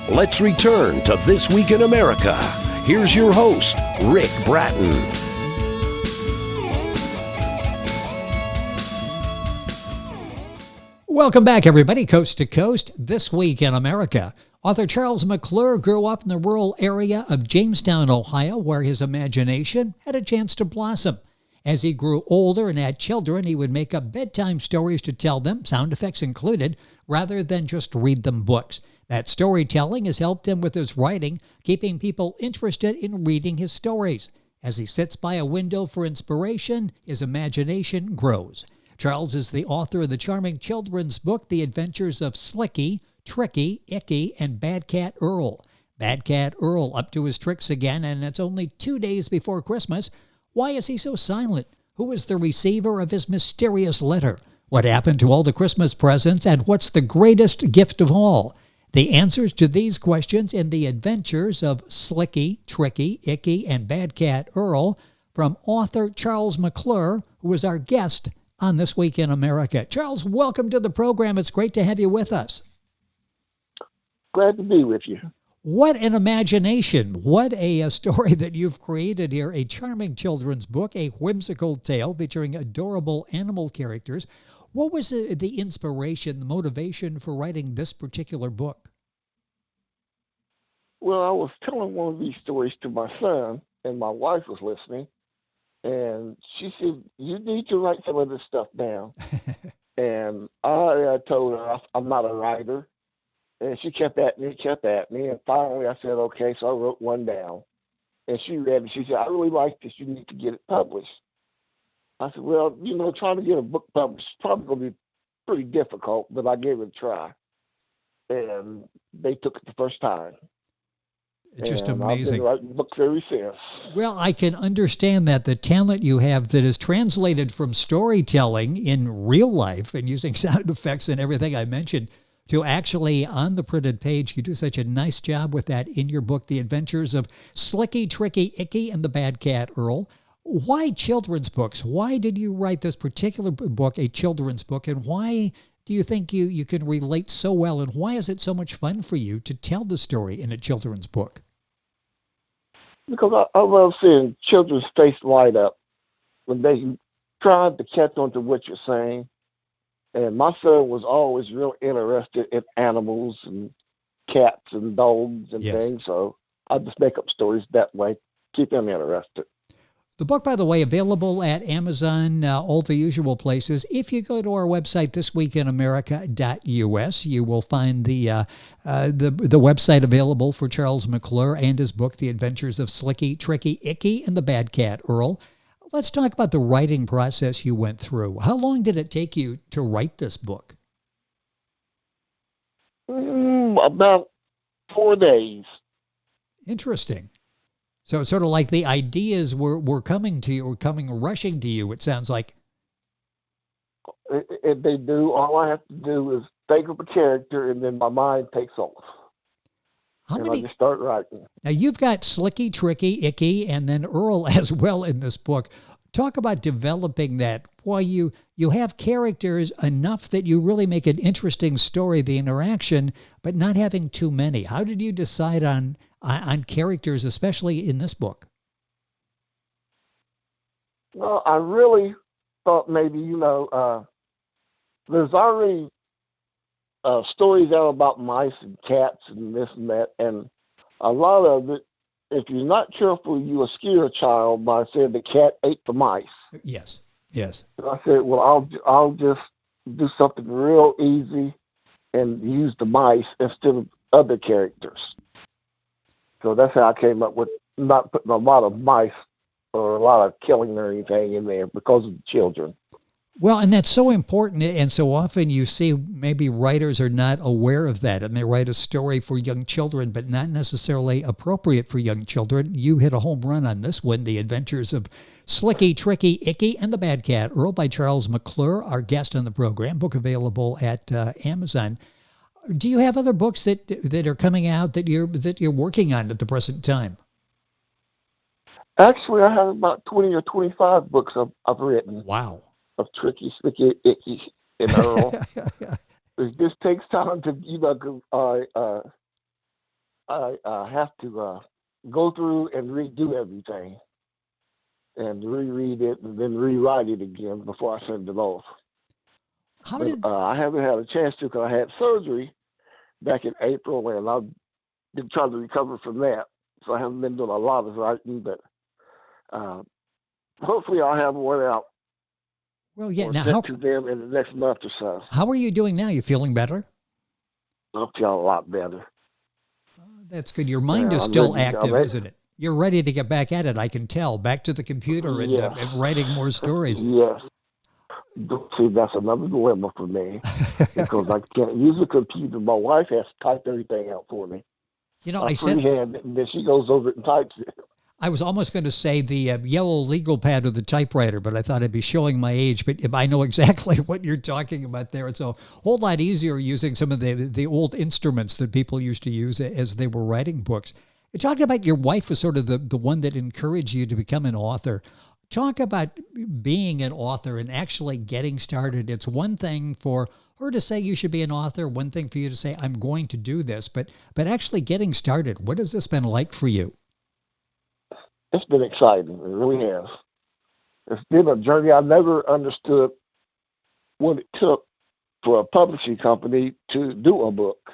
Let's return to This Week in America. Here's your host, Rick Bratton. Welcome back, everybody, coast to coast, This Week in America. Author Charles McClure grew up in the rural area of Jamestown, Ohio, where his imagination had a chance to blossom. As he grew older and had children, he would make up bedtime stories to tell them, sound effects included, rather than just read them books. That storytelling has helped him with his writing, keeping people interested in reading his stories. As he sits by a window for inspiration, his imagination grows. Charles is the author of the charming children's book, The Adventures of Slickey, TRICKEY, Ickey, and Bad Cat Earl. Bad Cat Earl up to his tricks again, and it's only 2 days before Christmas. Why is he so silent? Who is the receiver of his mysterious letter? What happened to all the Christmas presents, and what's the greatest gift of all? The answers to these questions in The Adventures of Slickey, TRICKEY, Ickey, and Bad Cat Earl from author Charles McClure, who is our guest on This Week in America. Charles, welcome to the program. It's great to have you with us. Glad to be with you. What an imagination. What a story that you've created here. A charming children's book, a whimsical tale featuring adorable animal characters. What was the inspiration, the motivation for writing this particular book? Well, I was telling one of these stories to my son, and my wife was listening, and she said, "You need to write some of this stuff down." And I told her I'm not a writer. And she kept at me. And finally I said, okay, so I wrote one down. And she read it. She said, "I really like this. You need to get it published." I said, "Well, trying to get a book published is probably going to be pretty difficult," but I gave it a try. And they took it the first time. It's just and amazing. I've been writing books ever since. Well, I can understand that the talent you have that is translated from storytelling in real life and using sound effects and everything I mentioned to actually on the printed page. You do such a nice job with that in your book, The Adventures of Slickey, TRICKEY, Ickey, and the Bad Cat Earl. Why children's books? Why did you write this particular book, a children's book, and why do you think you can relate so well, and why is it so much fun for you to tell the story in a children's book? Because I love seeing children's face light up when they try to catch on to what you're saying. And my son was always real interested in animals and cats and dogs and things. So I just make up stories that way, keep him interested. The book, by the way, available at Amazon, all the usual places. If you go to our website, thisweekinamerica.us, you will find the website available for Charles McClure and his book, The Adventures of Slickey, TRICKEY, Ickey, and the Bad Cat Earl. Let's talk about the writing process you went through. How long did it take you to write this book? About 4 days. Interesting. So it's sort of like the ideas were coming to you, or rushing to you, it sounds like. If they do, all I have to do is think of a character, and then my mind takes off. I just start writing. Now, you've got Slickey, TRICKEY, Ickey, and then Earl as well in this book. Talk about developing that. Boy, you have characters enough that you really make an interesting story, the interaction, but not having too many. How did you decide on characters, especially in this book? Well, I really thought maybe, there's already stories out about mice and cats and this and that, and a lot of it, if you're not careful, you will scare a child by saying the cat ate the mice. Yes. So I said, well, I'll just do something real easy and use the mice instead of other characters. So that's how I came up with not putting a lot of mice or a lot of killing or anything in there because of the children. Well, and that's so important, and so often you see maybe writers are not aware of that, and they write a story for young children, but not necessarily appropriate for young children. You hit a home run on this one, The Adventures of Slickey, TRICKEY, Ickey, and the Bad Cat Earl by Charles McClure, our guest on the program, book available at Amazon. Do you have other books that are coming out that you're working on at the present time? Actually, I have about 20 or 25 books I've written. Wow. Of TRICKEY, Slickey, Ickey, and Earl. It just takes time to, I have to go through and redo everything and reread it and then rewrite it again before I send it off. How But did I haven't had a chance to because I had surgery back in April and I've been trying to recover from that. So I haven't been doing a lot of writing, but uh, hopefully I'll have one out well, yeah. or Now, sent to them in the next month or so. how are you doing now? You feeling better? I'll feel a lot better. That's good. Your mind Yeah, is I'm still ready. active, isn't it? You're ready to get back at it. I can tell. Back to the computer Yes. and writing more stories. Yes. See, that's another dilemma for me because I can't use the computer. My wife has to type everything out for me. You know, I I said freehand it, and then she goes over it and types it. I was almost going to say the yellow legal pad of the typewriter, but I thought I'd be showing my age. But I know exactly what you're talking about there. It's a whole lot easier using some of the old instruments that people used to use as they were writing books. You talked about your wife was sort of the one that encouraged you to become an author. Talk about being an author and actually getting started. It's one thing for her to say you should be an author, one thing for you to say, I'm going to do this, but actually getting started. What has this been like for you? It's been exciting. It really has. It's been a journey. I never understood what it took for a publishing company to do a book.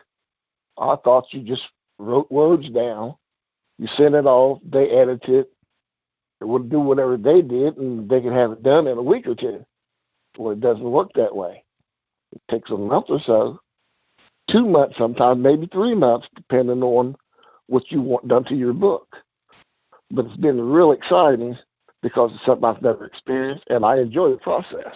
I thought you just wrote words down, you sent it off, they edited it, it would do whatever they did, and they could have it done in a week or two. Well, it doesn't work that way. It takes a month or so, 2 months sometimes, maybe 3 months, depending on what you want done to your book. But it's been real exciting because it's something I've never experienced, and I enjoy the process.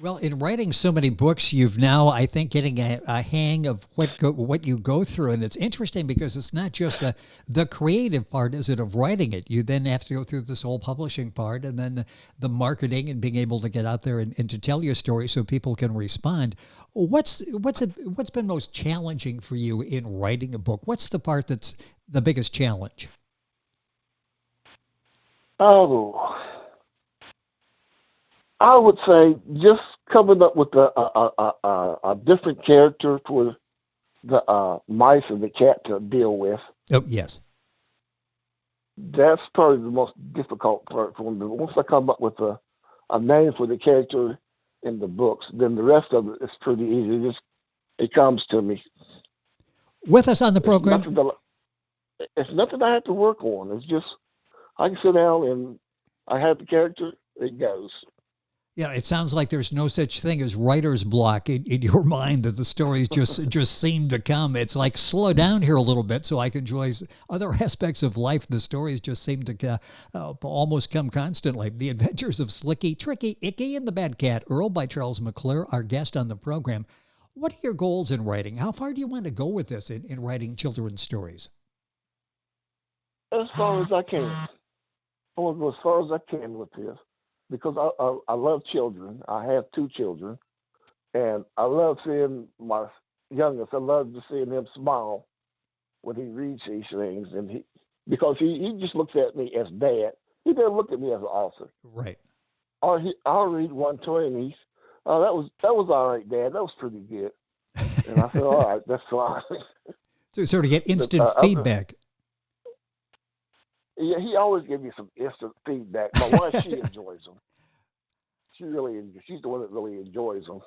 Well, in writing so many books, you've now, I think, getting a hang of what you go through. And it's interesting because it's not just the creative part, is it, of writing it. You then have to go through this whole publishing part and then the marketing and being able to get out there and to tell your story so people can respond. What's been most challenging for you in writing a book? What's the part that's the biggest challenge? Oh, I would say just coming up with a different character for the mice and the cat to deal with. Oh, yes. That's probably the most difficult part for me. But once I come up with a name for the character in the books, then the rest of it is pretty easy. It comes to me. With us on the program. It's nothing I have to work on. It's just I can sit down and I have the character, it goes. Yeah, it sounds like there's no such thing as writer's block in your mind, that the stories just seem to come. It's like, slow down here a little bit so I can enjoy other aspects of life. The stories just seem to almost come constantly. The Adventures of Slickey, Tricky, Ickey, and the Bad Cat Earl by Charles McClure, our guest on the program. What are your goals in writing? How far do you want to go with this in writing children's stories? As far as I can. I want to go as far as I can with this. Because I love children. I have 2 children. And I love seeing my youngest. I love to seeing him smile when he reads these things. And because he just looks at me as dad. He doesn't look at me as an author. Right. Or I'll read one to him and oh, that was all right, Dad. That was pretty good. And I said, all right, that's fine. So sort of get instant feedback. Yeah, he always gives me some instant feedback. My wife, she enjoys them. She's the one that really enjoys them.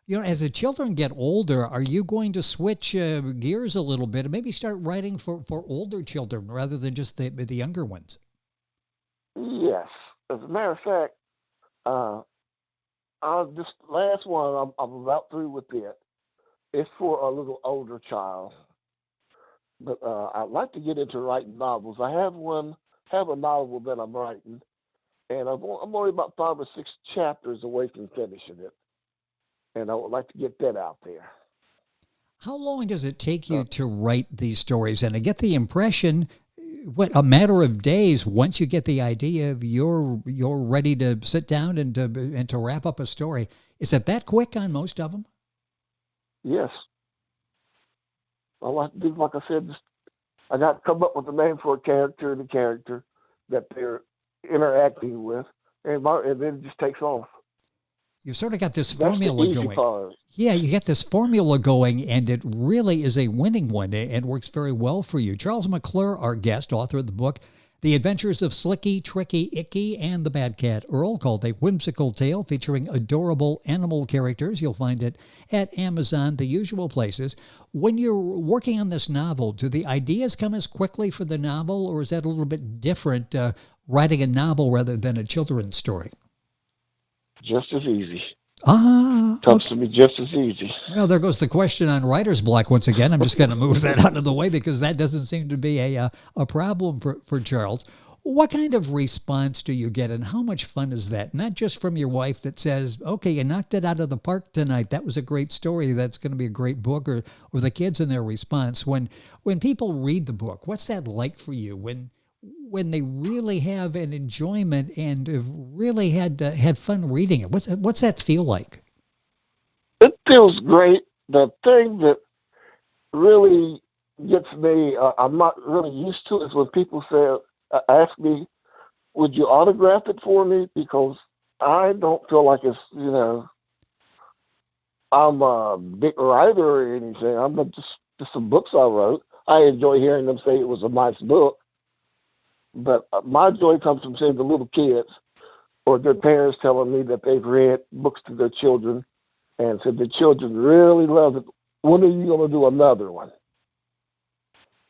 You know, as the children get older, are you going to switch gears a little bit and maybe start writing for older children rather than just the younger ones? Yes. As a matter of fact, this last one, I'm about through with it. It's for a little older child. But I'd like to get into writing novels. I have a novel that I'm writing, and I'm only about 5 or 6 chapters away from finishing it, and I would like to get that out there. How long does it take you to write these stories? And I get the impression, a matter of days, once you get the idea of you're ready to sit down and to wrap up a story. Is it that quick on most of them? Yes. All I have to do, like I said, I got to come up with a name for a character and a character that they're interacting with, and then it just takes off. You've sort of got this That's the formula easy going. part. Yeah, you get this formula going, and it really is a winning one and works very well for you. Charles McClure, our guest, author of the book, The Adventures of Slickey, Trickey, Ickey, and the Bad Cat Earl, called A Whimsical Tale featuring adorable animal characters. You'll find it at Amazon, the usual places. When you're working on this novel, do the ideas come as quickly for the novel, or is that a little bit different, writing a novel rather than a children's story? Just as easy. Okay. Comes to me just as easy. Well, there goes the question on writer's block once again. I'm just going to move that out of the way because that doesn't seem to be a problem for Charles. What kind of response do you get, and how much fun is that? Not just from your wife that says, okay, you knocked it out of the park tonight. That was a great story. That's going to be a great book, or the kids in their response. When people read the book, what's that like for you when they really have an enjoyment and have really had fun reading it? What's that feel like? It feels great. The thing that really gets me, I'm not really used to, is when people ask me, would you autograph it for me? Because I don't feel like it's, I'm a big writer or anything. I'm just some books I wrote. I enjoy hearing them say it was a nice book. But my joy comes from seeing the little kids or their parents telling me that they've read books to their children and said the children really love it. When are you going to do another one?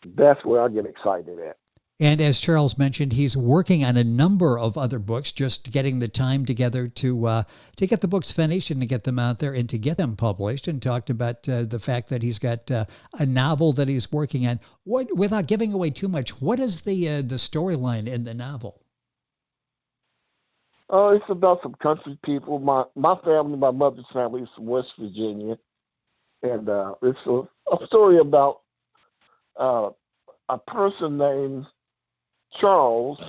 That's where I get excited at. And as Charles mentioned, he's working on a number of other books, just getting the time together to get the books finished and to get them out there and to get them published, and talked about the fact that he's got a novel that he's working on. Without giving away too much, what is the storyline in the novel? Oh, it's about some country people. My family, my mother's family, is from West Virginia. And it's a story about a person named Charles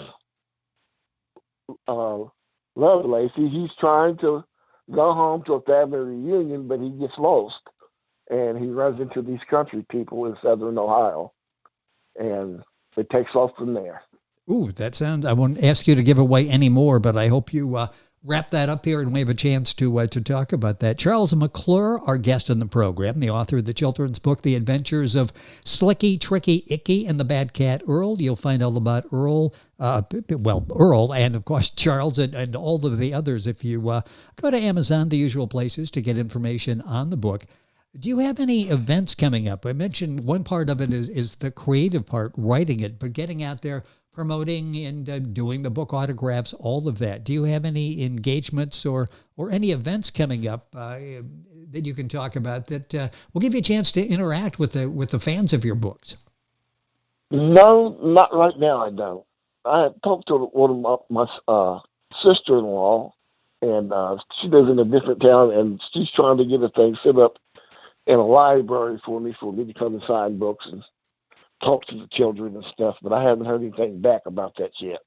Lovelace. He's trying to go home to a family reunion, but he gets lost. And he runs into these country people in southern Ohio. And it takes off from there. Ooh, that sounds, I won't ask you to give away any more, but I hope you wrap that up here and we have a chance to talk about that. Charles McClure, our guest on the program, the author of the children's book, The Adventures of Slickey, Trickey, Ickey, and the Bad Cat Earl. You'll find all about Earl, and of course Charles and all of the others if you go to Amazon, the usual places, to get information on the book. Do you have any events coming up? I mentioned one part of it is the creative part, writing it, but getting out there, promoting and doing the book autographs, all of that. Do you have any engagements or any events coming up that you can talk about that will give you a chance to interact with the fans of your books? No, not right now. I don't. I talked to one of my sister-in-law, and she lives in a different town, and she's trying to get a thing set up in a library for me to come and sign books and talk to the children and stuff, but I haven't heard anything back about that yet.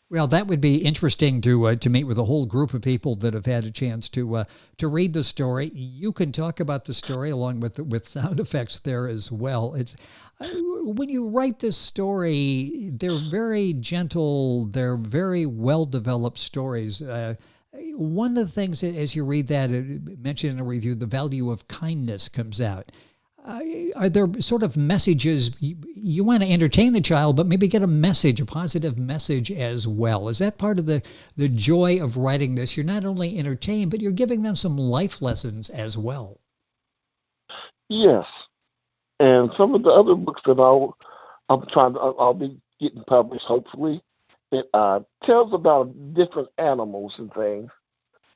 Well, that would be interesting to meet with a whole group of people that have had a chance to read the story. You can talk about the story along with sound effects there as well. It's when you write this story, they're very gentle. They're very well-developed stories. One of the things as you read that, mentioned in a review, the value of kindness comes out. Are there sort of messages you want to entertain the child, but maybe get a message, a positive message as well? Is that part of the joy of writing this? You're not only entertained, but you're giving them some life lessons as well. Yes. And some of the other books that I'll be getting published, hopefully, it tells about different animals and things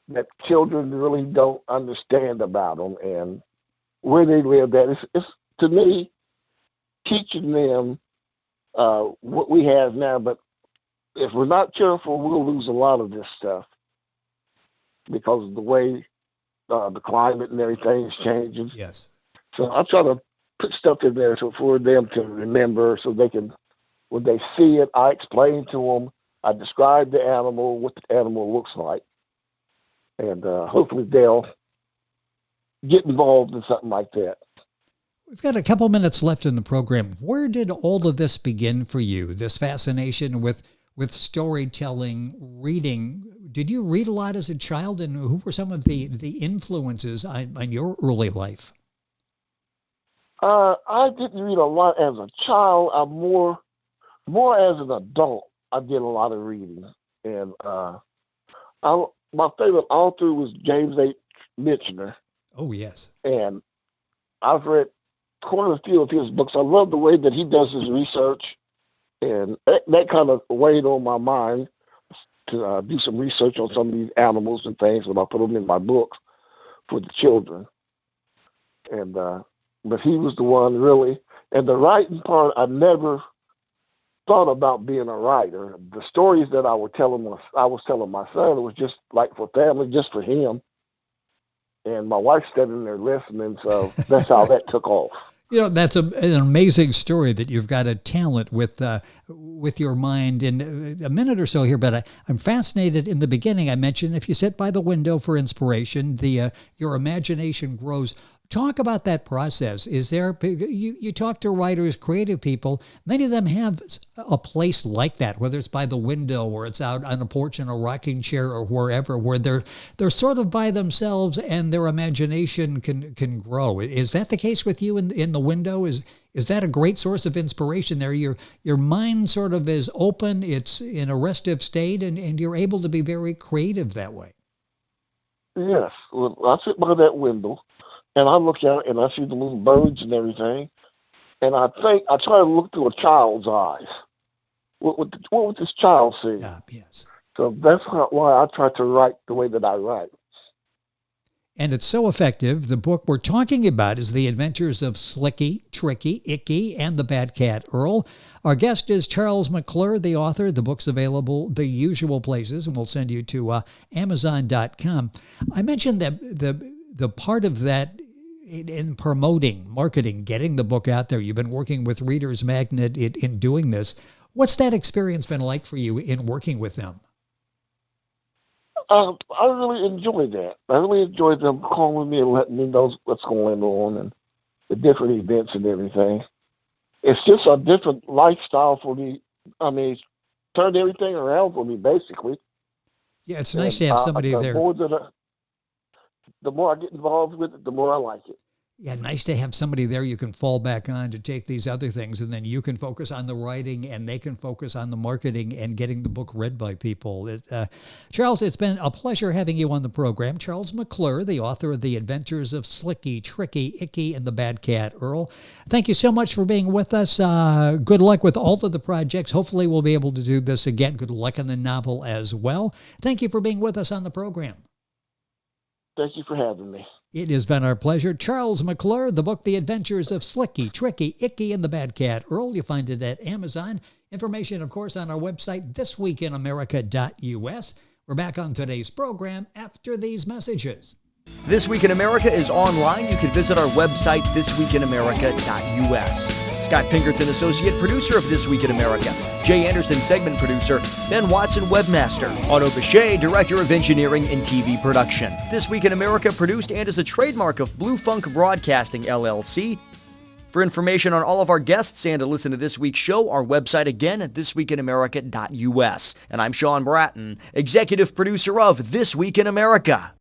that children really don't understand about them and where they live at. It's to me, teaching them what we have now, but if we're not careful, we'll lose a lot of this stuff because of the way the climate and everything is changing. Yes. So I try to put stuff in there for them to remember, so they can, when they see it, I explain to them, I describe the animal, what the animal looks like, and hopefully they'll get involved in something like that. We've got a couple minutes left in the program. Where did all of this begin for you, this fascination with storytelling, reading? Did you read a lot as a child, and who were some of the influences on your early life? I didn't read a lot as a child. I'm more as an adult. I did a lot of reading, and my favorite author was James A. Michener, Oh, yes. and I've read quite a few of his books. I love the way that he does his research, and that kind of weighed on my mind to do some research on some of these animals and things, and I put them in my books for the children. And but he was the one really. And the writing part, I never thought about being a writer. The stories that I was telling my son, it was just like for family, just for him. And my wife's standing there listening, so that's how that took off. That's an amazing story that you've got a talent with your mind. In a minute or so here, but I'm fascinated. In the beginning, I mentioned if you sit by the window for inspiration, your imagination grows. Talk about that process. Is there, you talk to writers, creative people, many of them have a place like that, whether it's by the window or it's out on a porch in a rocking chair or wherever, where they're sort of by themselves and their imagination can grow. Is that the case with you in the window? Is that a great source of inspiration there? Your mind sort of is open, it's in a restive state, and you're able to be very creative that way. Yes. Well, I sit by that window, and I look out and I see the little birds and everything. And I try to look through a child's eyes. What would this child see? Yes. So that's why I try to write the way that I write. And it's so effective. The book we're talking about is The Adventures of Slickey, Trickey, Ickey, and the Bad Cat Earl. Our guest is Charles McClure, the author. The book's available the usual places, and we'll send you to Amazon.com. I mentioned that the part of that in promoting, marketing, getting the book out there. You've been working with Reader's Magnet in doing this. What's that experience been like for you in working with them? I really enjoy that. I really enjoy them calling me and letting me know what's going on and the different events and everything. It's just a different lifestyle for me. I mean, it's turned everything around for me, basically. Yeah, it's nice to have somebody there. The more I get involved with it, the more I like it. Yeah, nice to have somebody there you can fall back on to take these other things, and then you can focus on the writing and they can focus on the marketing and getting the book read by people. Charles, it's been a pleasure having you on the program. Charles McClure, the author of The Adventures of Slickey, Trickey, Ickey, and the Bad Cat Earl. Thank you so much for being with us. Good luck with all of the projects. Hopefully we'll be able to do this again. Good luck in the novel as well. Thank you for being with us on the program. Thank you for having me. It has been our pleasure. Charles McClure, the book, The Adventures of Slickey, Trickey, Ickey, and the Bad Cat Earl. You'll find it at Amazon. Information, of course, on our website, thisweekinamerica.us. We're back on today's program after these messages. This Week in America is online. You can visit our website, thisweekinamerica.us. Scott Pinkerton, associate producer of This Week in America. Jay Anderson, segment producer. Ben Watson, webmaster. Otto Bechet, director of engineering and TV production. This Week in America produced and is a trademark of Blue Funk Broadcasting, LLC. For information on all of our guests and to listen to this week's show, our website again at thisweekinamerica.us. And I'm Sean Bratton, executive producer of This Week in America.